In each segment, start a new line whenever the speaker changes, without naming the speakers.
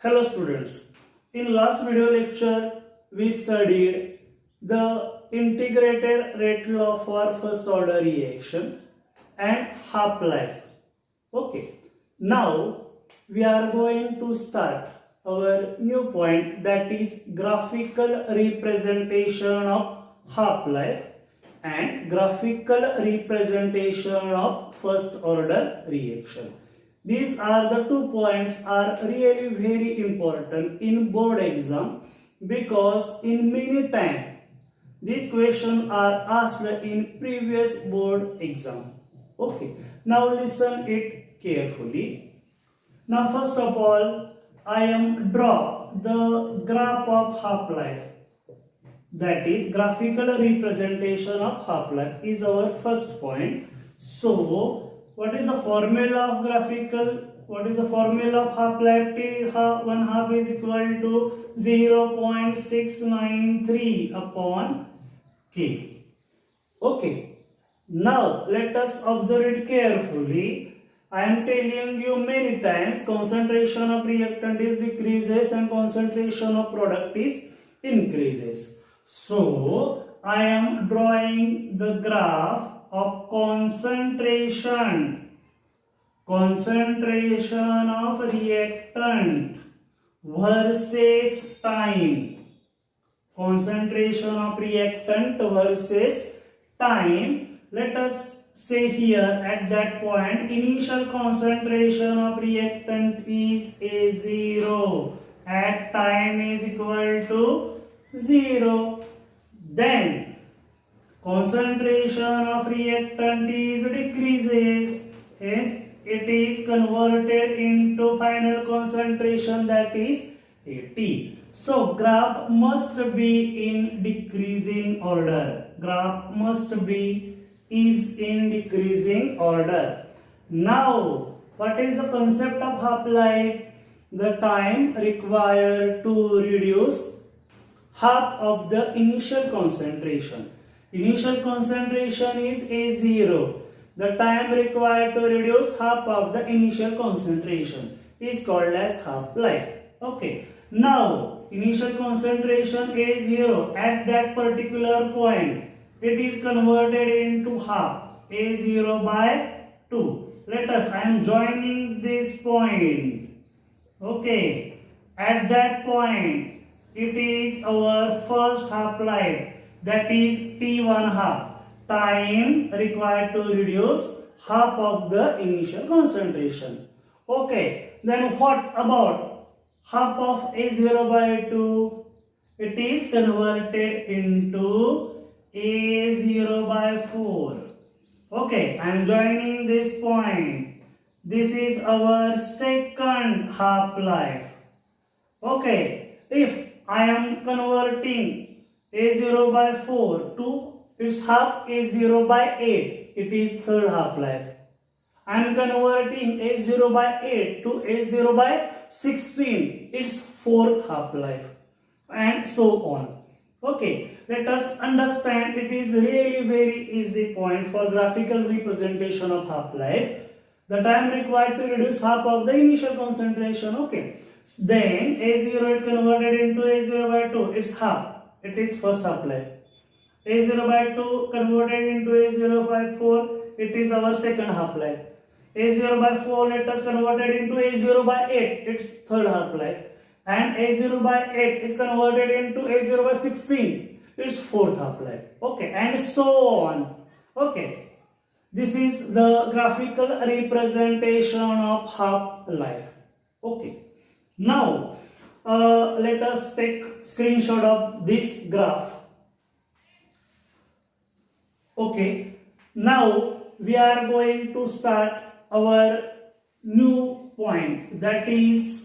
Hello students. In last video lecture we studied the integrated rate law for first order reaction and half life. Okay. Now we are going to start our new point, that is graphical representation of half life and graphical representation of first order reaction. These are the 2 points are really very important in board exam, because in many time these questions are asked in previous board exam. Okay, now listen it carefully. Now first of all, I am draw the graph of half life, that is graphical representation of half life is our first point. So what is the formula of graphical? What is the formula of half life? One half is equal to 0.693 upon K. Okay. Now let us observe it carefully. I am telling you many times concentration of reactant is decreases and concentration of product is increases. So I am drawing the graph of concentration of reactant versus time. Concentration of reactant versus time. Let us say here at that point initial concentration of reactant is A0 at time is equal to 0. Then concentration of reactant is decreases, hence it is converted into final concentration, that is AT. So graph must be in decreasing order. Graph must be is in decreasing order. Now what is the concept of half life? The time required to reduce half of the initial concentration. Initial concentration is A0. The time required to reduce half of the initial concentration is called as half life. Okay. Now initial concentration A0 at that particular point, it is converted into half, A0 by 2. Let us, I am joining this point. Okay. At that point, it is our first half life, that is T1 half. Time required to reduce half of the initial concentration. Okay, then what about half of A0 by 2? It is converted into A0 by 4. Okay, I am joining this point. This is our second half life. Okay, if I am converting A0 by 4 to its half A0 by 8, it is third half life. I am converting A0 by 8 to A0 by 16, its fourth half life, and so on. Okay, let us understand, it is really very easy point for graphical representation of half life. The time required to reduce half of the initial concentration. Okay, then A0 is converted into A0 by 2, its half, it is first half life. A0 by 2 converted into A0 by 4, it is our second half life. A0 by 4 let us converted into A0 by 8, its third half life. And A0 by 8 is converted into A0 by 16, its fourth half life. Okay, and so on. Okay, this is the graphical representation of half life. Okay, now let us take screenshot of this graph. Okay, now we are going to start our new point, that is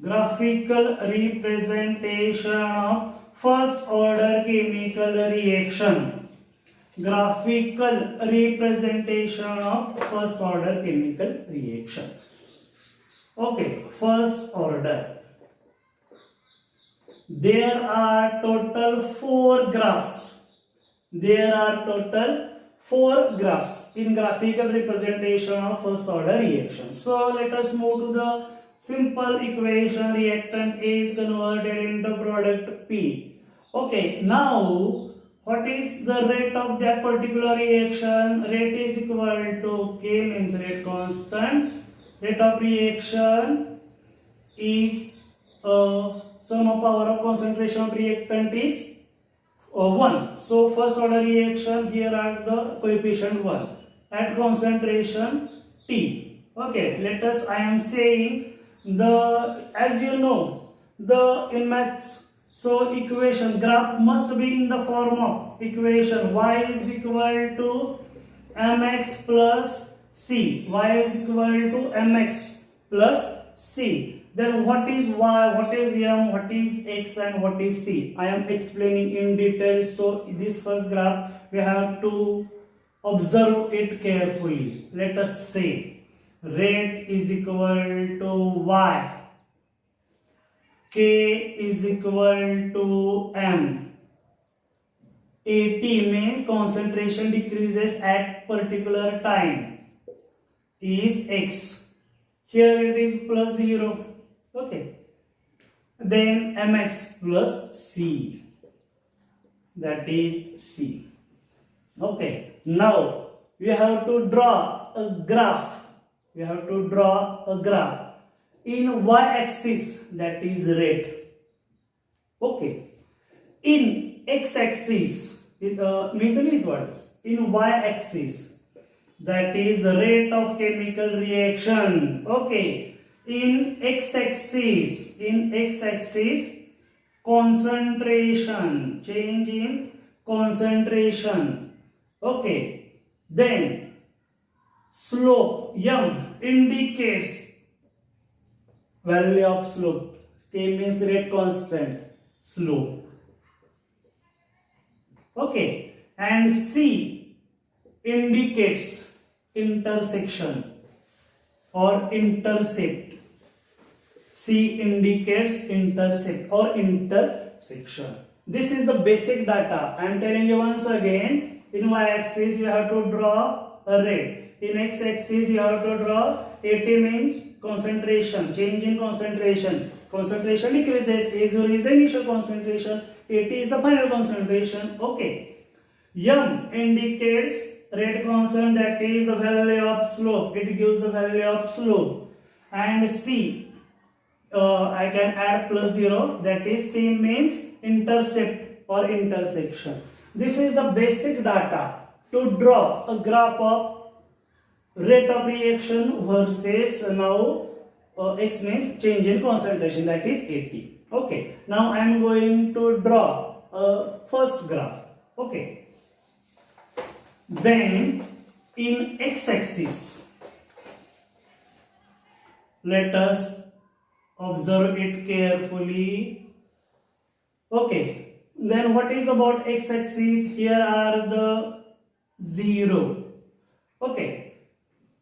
graphical representation of first order chemical reaction. Graphical representation of first order chemical reaction. Okay, first order. There are total 4 graphs. There are total 4 graphs in graphical representation of first order reaction. So let us move to the simple equation, reactant A is converted into product P. Okay, now what is the rate of that particular reaction? Rate is equal to K means rate constant. Rate of reaction is sum of power of concentration of reactant is 1. So first order reaction, here are the coefficient 1 at concentration T. Okay, let us, I am saying the, as you know, the in maths, so equation graph must be in the form of equation y is equal to mx plus c, y is equal to mx plus c. Then what is y, what is m, what is x and what is c? I am explaining in detail. So this first graph we have to observe it carefully. Let us say rate is equal to y, k is equal to m, at means concentration decreases at particular time is x. Here it is plus 0. Okay, then mx plus c, that is c. Okay, now we have to draw a graph. We have to draw a graph in y-axis, that is rate. Okay, in x-axis, means what? In y-axis, that is rate of chemical reaction. Okay. In x-axis, concentration, change in concentration. Okay, then slope m indicates value of slope. K means rate constant, slope. Okay, and C indicates intersection or intercept. C indicates intercept or intersection. This is the basic data. I am telling you once again. In y-axis you have to draw a rate. In x-axis you have to draw AT means concentration, change in concentration. Concentration decreases. A0 is the initial concentration. AT is the final concentration. Okay. M indicates rate constant, that is the value of slope. It gives the value of slope. And C, I can add plus 0, that is C means intercept or intersection. This is the basic data to draw a graph of rate of reaction versus now x means change in concentration, that is AT. Okay, now I am going to draw a first graph. Okay, then in x-axis, let us observe it carefully. Okay, then what is about x-axis? Here are the 0. Okay,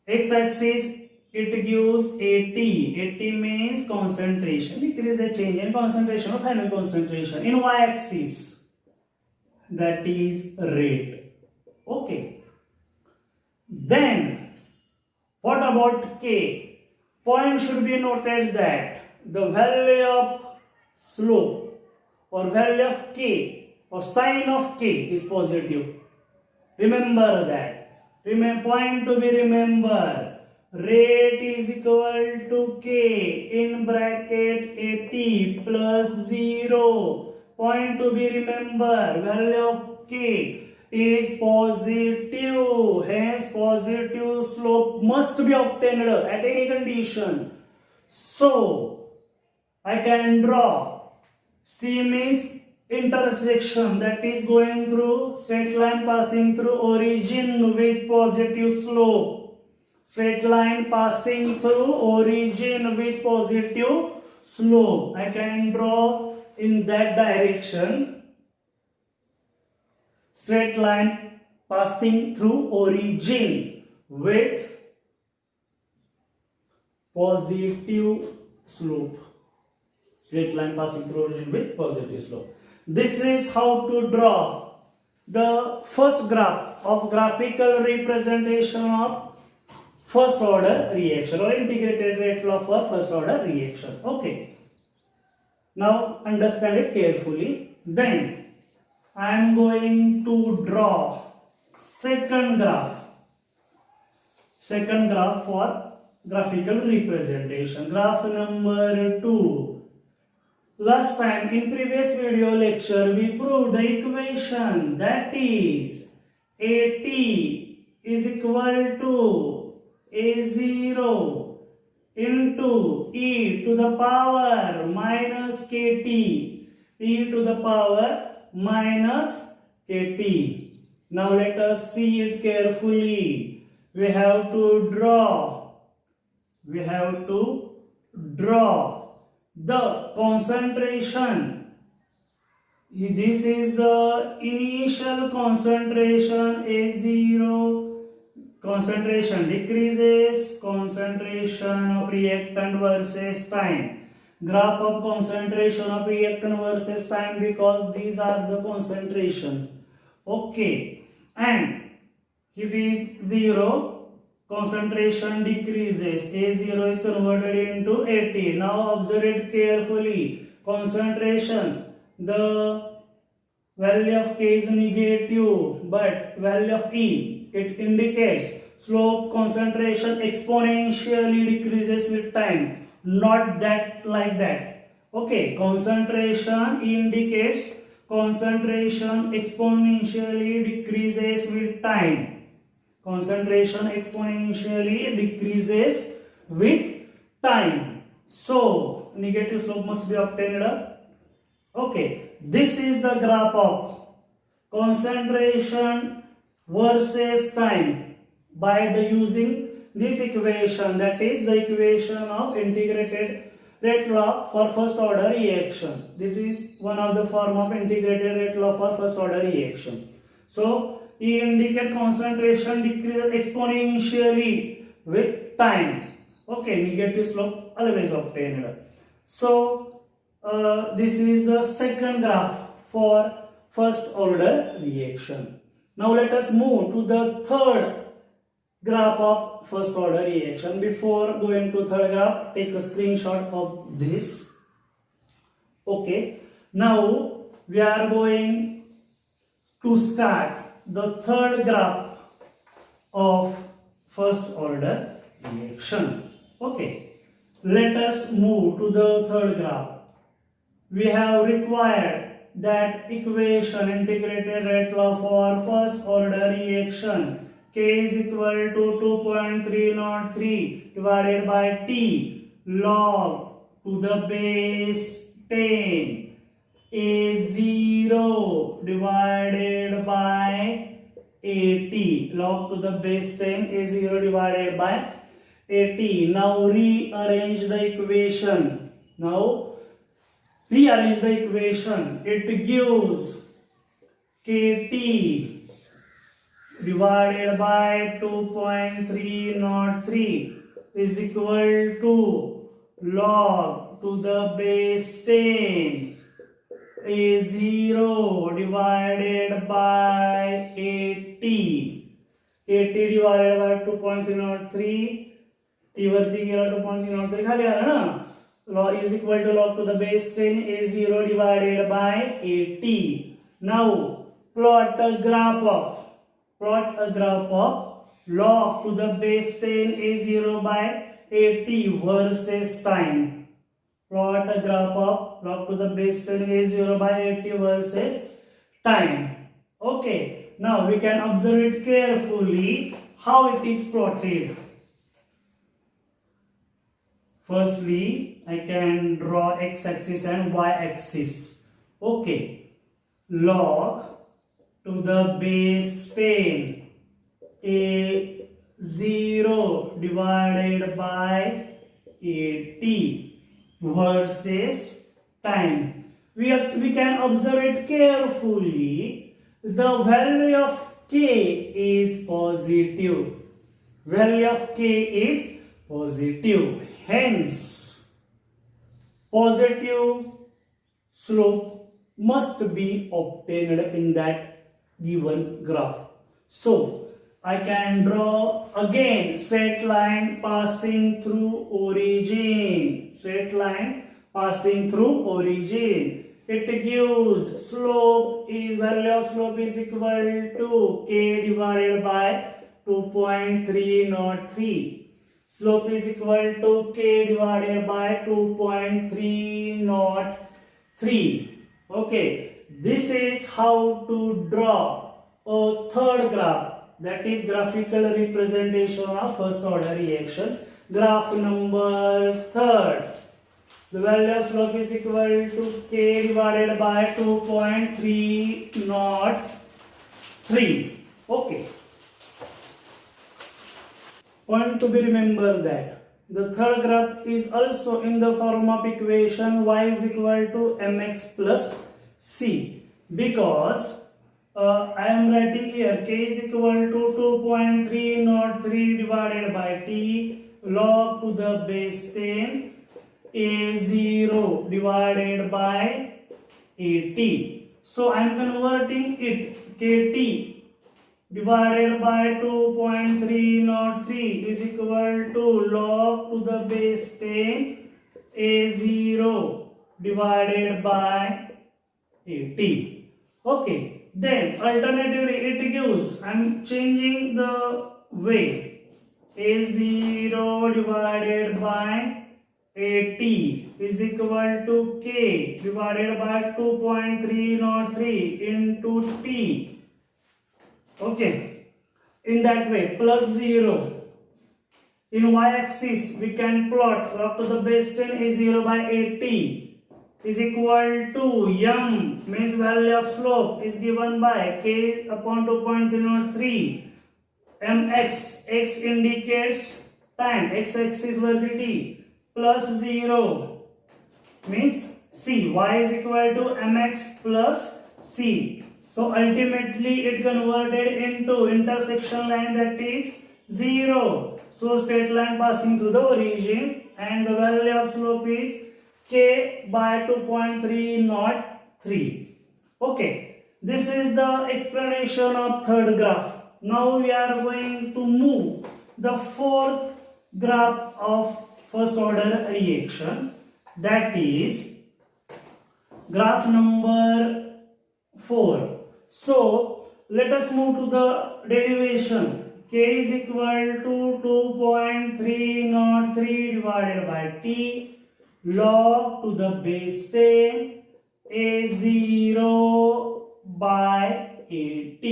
x-axis it gives AT. AT means concentration. It is a change in concentration or final concentration. In y-axis, that is rate. Okay, then what about K? Point should be noted that the value of slope or value of K or sign of K is positive. Remember that. Point to be remembered. Rate is equal to K in bracket AT plus 0. Point to be remembered. Value of K is positive, hence positive slope must be obtained at any condition. So I can draw C means intersection, that is going through straight line passing through origin with positive slope. Straight line passing through origin with positive slope. I can draw in that direction. Straight line passing through origin with positive slope. Straight line passing through origin with positive slope. This is how to draw the first graph of graphical representation of first order reaction or integrated rate law for first order reaction. Okay. Now understand it carefully. Then I am going to draw second graph. Second graph for graphical representation. Graph number 2. Last time in previous video lecture we proved the equation, that is AT is equal to A0 into e to the power minus kt, e to the power minus kt. Now let us see it carefully. We have to draw the concentration. This is the initial concentration A0. Concentration decreases, concentration of reactant versus time. Graph of concentration of reactant versus time, because these are the concentration. Okay, and it is 0, concentration decreases, A0 is converted into AT. Now observe it carefully. Concentration, the value of K is negative, but value of E, it indicates slope concentration exponentially decreases with time, not that like that. Okay, concentration indicates concentration exponentially decreases with time. Concentration exponentially decreases with time. So negative slope must be obtained. Okay, this is the graph of concentration versus time by the using this equation, that is the equation of integrated rate law for first order reaction. This is one of the form of integrated rate law for first order reaction. So E indicate concentration decrease exponentially with time. Okay, negative slope always obtained. So this is the second graph for first order reaction. Now let us move to the third graph of first order reaction. Before going to third graph, take a screenshot of this. Okay, now we are going to start the third graph of first order reaction. Okay, let us move to the third graph. We have required that equation, integrated rate law for first order reaction, K is equal to 2.303 divided by T log to the base 10 A0 divided by AT, log to the base 10 A0 divided by AT. Now rearrange the equation. It gives KT divided by 2.303 is equal to log to the base 10 A0 divided by 80. 80 divided by 2.303, T वरती गेला 2.303 खाली आला ना. Log is equal to log to the base 10 A0 divided by 80. Now plot a graph of log to the base 10 A0 by 80 versus time. Plot a graph of log to the base 10 A0 by 80 versus time. Okay, now we can observe it carefully how it is plotted. Firstly, I can draw x-axis and y-axis. Okay, log to the base 10 A0 divided by 80 versus time. We can observe it carefully. The value of K is positive. Value of K is positive. Hence, positive slope must be obtained in that given graph. So, I can draw again straight line passing through origin. Straight line passing through origin. It gives slope is value of slope is equal to k divided by 2.303. Slope is equal to k divided by 2.303. Okay, this is how to draw a third graph, that is graphical representation of first order reaction. Graph number third. The value of slope is equal to k divided by 2.303. Okay. Point to be remembered that the third graph is also in the form of equation y is equal to mx plus c, because I am writing here k is equal to 2.303 divided by t log to the base 10 a0 divided by at. So I am converting it kt divided by 2.303 is equal to log to the base 10 a0 divided by at. Okay. Then alternatively it gives, I am changing the way, a0 divided by at is equal to k divided by 2.303 into t. Okay, in that way, plus 0. In y-axis we can plot log to the base 10 a0 by at is equal to m, means value of slope is given by k upon 2.303. mx, x indicates time, x-axis velocity, plus 0 means c, y is equal to mx plus c. So ultimately it converted into intersection line, that is 0. So straight line passing through the origin, and the value of slope is k by 2.303. Okay, this is the explanation of third graph. Now we are going to move the fourth graph of first order reaction, that is graph number 4. So let us move to the derivation. K is equal to 2.303 divided by t log to the base 10 a0 by at.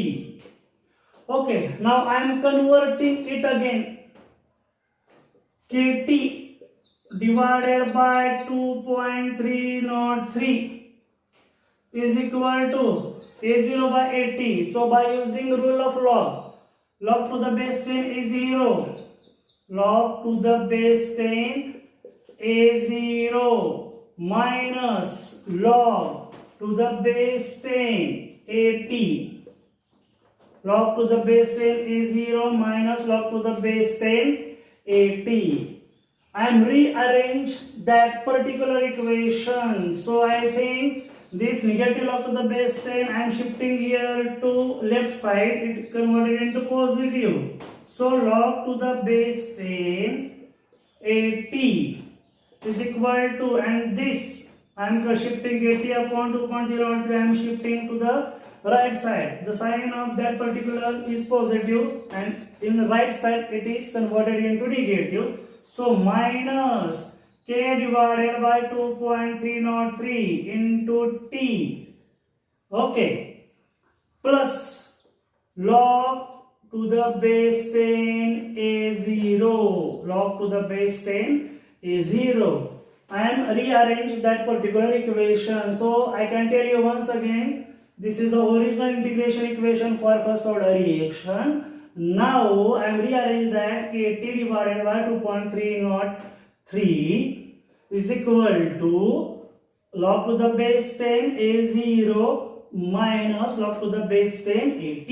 Okay, now I am converting it again. kt divided by 2.303 is equal to a0 by at. So by using rule of log, log to the base 10 is 0, log to the base 10 a0 minus log to the base 10 at. Log to the base 10 is 0 minus log to the base 10 at. I am rearrange that particular equation. So I think this negative log to the base 10 I am shifting here to left side, it converted into positive. So log to the base 10 at is equal to, and this I am shifting at upon 2.03, I am shifting to the right side. The sign of that particular is positive, and in the right side it is converted into negative. So minus k divided by 2.303 into t, okay, plus log to the base 10 a0, log to the base 10 a0. I am rearrange that particular equation. So I can tell you once again, this is the original integration equation for first order reaction. Now I am rearrange that kt divided by 2.303 is equal to log to the base 10 a0 minus log to the base 10 at.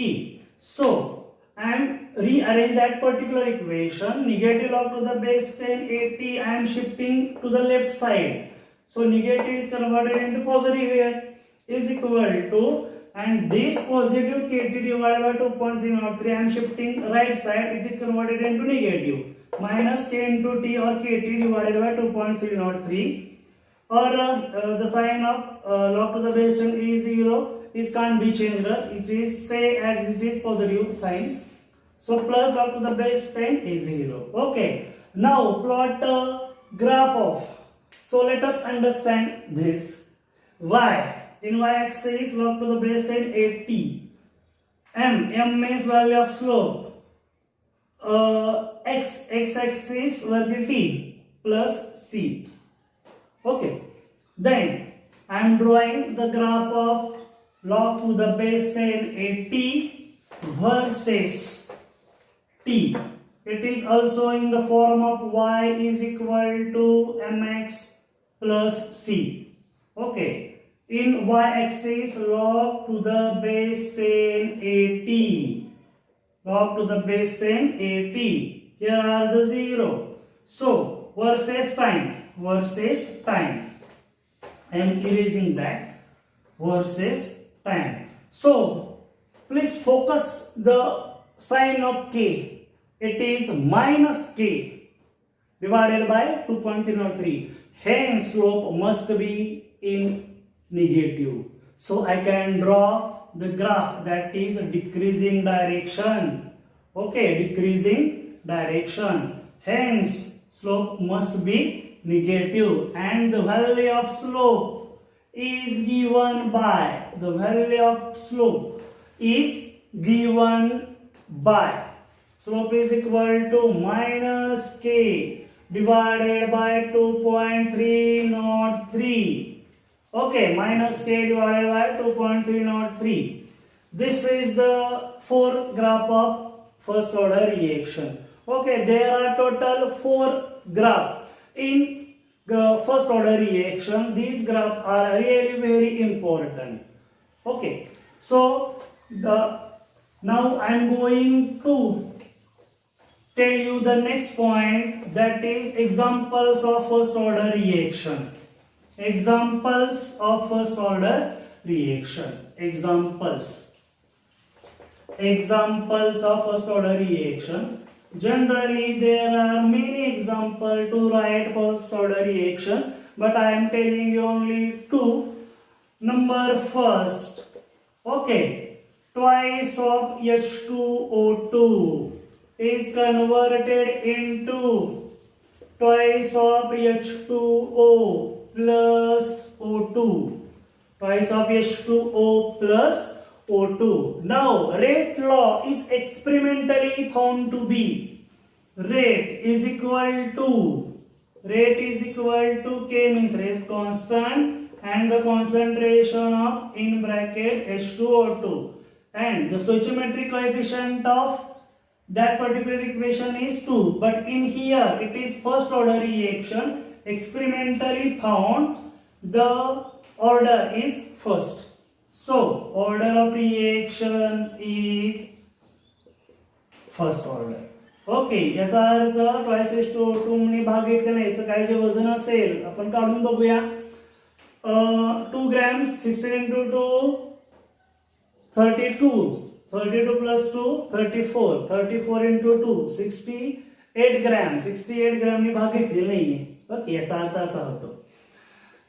So I am rearrange that particular equation. Negative log to the base 10 at I am shifting to the left side. So negative is converted into positive here, is equal to and this positive Kt divided by 2.303, I am shifting right side, it is converted into negative. Minus K into T or Kt divided by 2.303, or the sign of log to the base 10 is 0, this can't be changed, it is stay as it is positive sign. So plus log to the base 10 is 0. Okay, now plot graph of. So let us understand this. Y, in y-axis log to the base 10 80. M means value of slope. X-axis वरती T plus C. Okay, then I am drawing the graph of log to the base 10 80 versus T. It is also in the form of y is equal to mx plus c. Okay, in y-axis log to the base 10 80. Log to the base 10 80. Here are the 0. So versus time. I am erasing that. Versus time. So please focus the sign of k. It is minus k divided by 2.303. Hence slope must be in negative. So I can draw the graph that is decreasing direction. Okay, decreasing direction. Hence slope must be negative, and the value of slope is given by slope is equal to minus k divided by 2.303. Okay, minus k divided by 2.303. This is the fourth graph of first order reaction. Okay, there are total 4 graphs in the first order reaction. These graphs are really very important. Okay, so now I am going to tell you the next point, that is examples of first order reaction. Examples of first order reaction. Examples of first order reaction. Generally there are many examples to write first order reaction, but I am telling you only 2. Number first. Okay, twice of H2O2 is converted into twice of H2O plus O2. Twice of H2O plus O2. Now, rate law is experimentally found to be rate is equal to K means rate constant and the concentration of in bracket H2O2, and the stoichiometric coefficient of that particular equation is 2, but in here it is first order reaction, experimentally found the order is first. So order of reaction is first order. Okay, याचा अर्थ twice H2O2 ने भाग घेतलेला आहे. याचं काय जे वजन असेल आपण काढून बघूया. 2 grams 16 into 2 32 32 plus 2 34 34 into 2 68 gram 68 gram ने भाग घेतलेला नाहीये. ओके, याचा अर्थ असा होतो.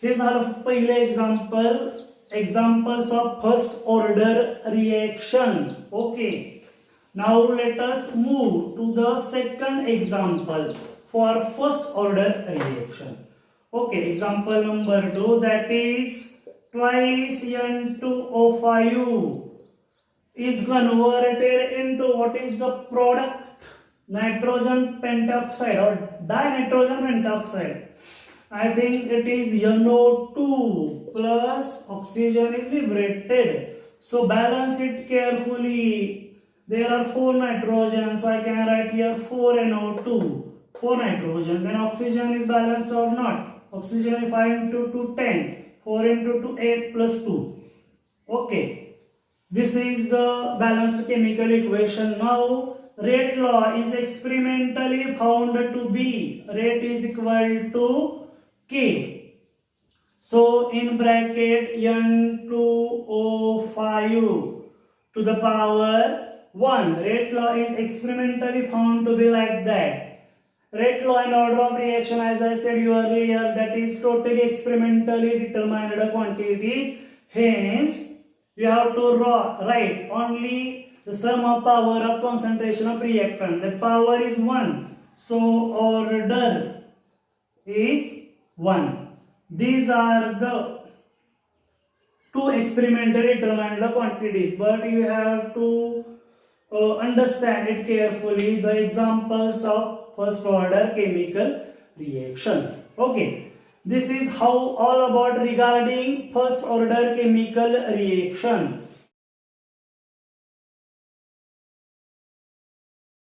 हे झालं पहिलं example, examples of first order reaction. Okay, now let us move to the second example for first order reaction. Okay, example number 2, that is twice N2O5 is converted into what is the product? Nitrogen pentoxide or dinitrogen pentoxide. I think it is NO2 plus oxygen is liberated. So balance it carefully. There are 4 nitrogen, so I can write here 4 NO2, 4 nitrogen. Then oxygen is balanced or not? Oxygen is 5 into 2 10, 4 into 2 8 plus 2. Okay, this is the balanced chemical equation. Now rate law is experimentally found to be rate is equal to K So in bracket N2O5 to the power 1. Rate law is experimentally found to be like that. Rate law and order of reaction, as I said you earlier, that is totally experimentally determined quantities. Hence, you have to write only the sum of power of concentration of reactant. The power is 1. So order is 1. These are the two experimentally determined quantities, but you have to understand it carefully, the examples of first order chemical reaction. Okay, this is how all about regarding first order chemical reaction.